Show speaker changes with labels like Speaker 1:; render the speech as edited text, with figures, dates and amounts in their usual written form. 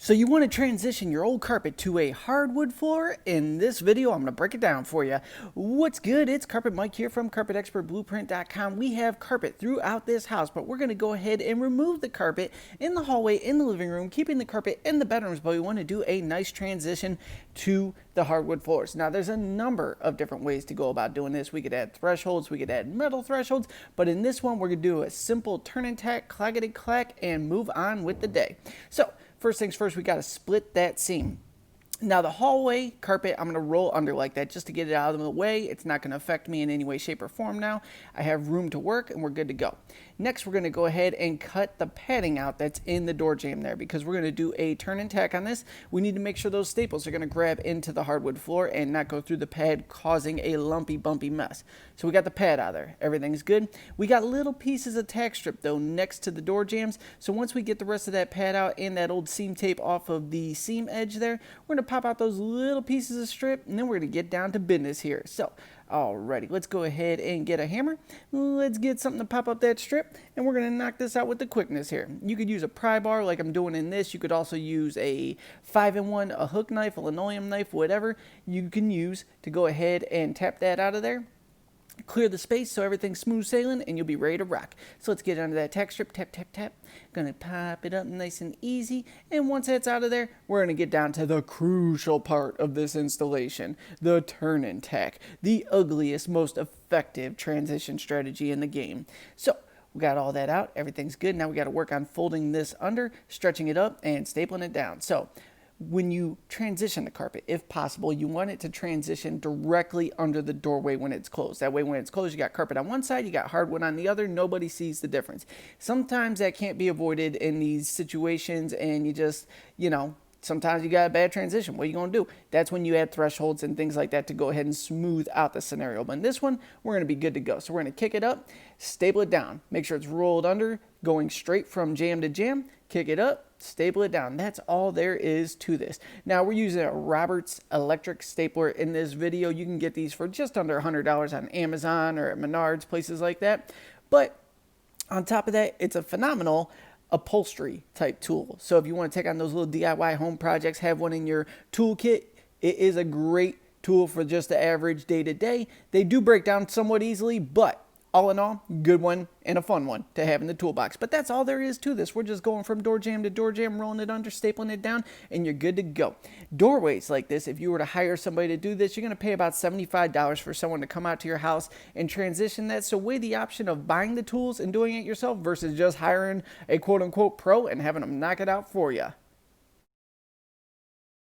Speaker 1: So you want to transition your old carpet to a hardwood floor? In this video, I'm going to break it down for you. What's good? It's Carpet Mike here from CarpetExpertBlueprint.com. We have carpet throughout this house, but we're going to go ahead and remove the carpet in the hallway, in the living room, keeping the carpet in the bedrooms, but we want to do a nice transition to the hardwood floors. Now, there's a number of different ways to go about doing this. We could add thresholds, we could add metal thresholds, but in this one, we're going to do a simple turn and tack, clackety clack, and move on with the day. So, first things first, we got to split that seam. Now the hallway carpet, I'm going to roll under like that just to get it out of the way. It's not going to affect me in any way, shape, or form now. I have room to work and we're good to go. Next, we're going to go ahead and cut the padding out that's in the door jamb there because we're going to do a turn and tack on this. We need to make sure those staples are going to grab into the hardwood floor and not go through the pad, causing a lumpy, bumpy mess. So we got the pad out of there. Everything's good. We got little pieces of tack strip though next to the door jambs. So once we get the rest of that pad out and that old seam tape off of the seam edge there, we're going to pop out those little pieces of strip and then we're going to get down to business here. So alrighty, let's go ahead and get a hammer. Let's get something to pop up that strip and we're going to knock this out with the quickness here. You could use a pry bar like I'm doing in this. You could also use a 5-in-1, a hook knife, a linoleum knife, whatever you can use to go ahead and tap that out of there. Clear the space so everything's smooth sailing and you'll be ready to rock. So let's get under that tack strip, tap, tap, tap. Gonna pop it up nice and easy. And once that's out of there, we're gonna get down to the crucial part of this installation, the turn and tack, the ugliest, most effective transition strategy in the game. So we got all that out, everything's good. Now we gotta work on folding this under, stretching it up, and stapling it down. So when you transition the carpet, if possible, you want it to transition directly under the doorway when it's closed. That way, when it's closed, you got carpet on one side, you got hardwood on the other. Nobody sees the difference. Sometimes that can't be avoided in these situations, and you just, sometimes you got a bad transition. What are you going to do? That's when you add thresholds and things like that to go ahead and smooth out the scenario. But in this one, we're going to be good to go. So we're going to kick it up, staple it down. Make sure it's rolled under, going straight from jamb to jamb. Kick it up, staple it down. That's all there is to this. Now, we're using a Roberts electric stapler in this video. You can get these for just under $100 on Amazon or at Menards, places like that. But on top of that, it's a phenomenal upholstery type tool. So if you want to take on those little DIY home projects, have one in your toolkit, it is a great tool for just the average day-to-day. They do break down somewhat easily, but all in all, good one and a fun one to have in the toolbox. But that's all there is to this. We're just going from door jamb to door jamb, rolling it under, stapling it down, and you're good to go. Doorways like this, if you were to hire somebody to do this, you're going to pay about $75 for someone to come out to your house and transition that. So weigh the option of buying the tools and doing it yourself versus just hiring a quote-unquote pro and having them knock it out for you.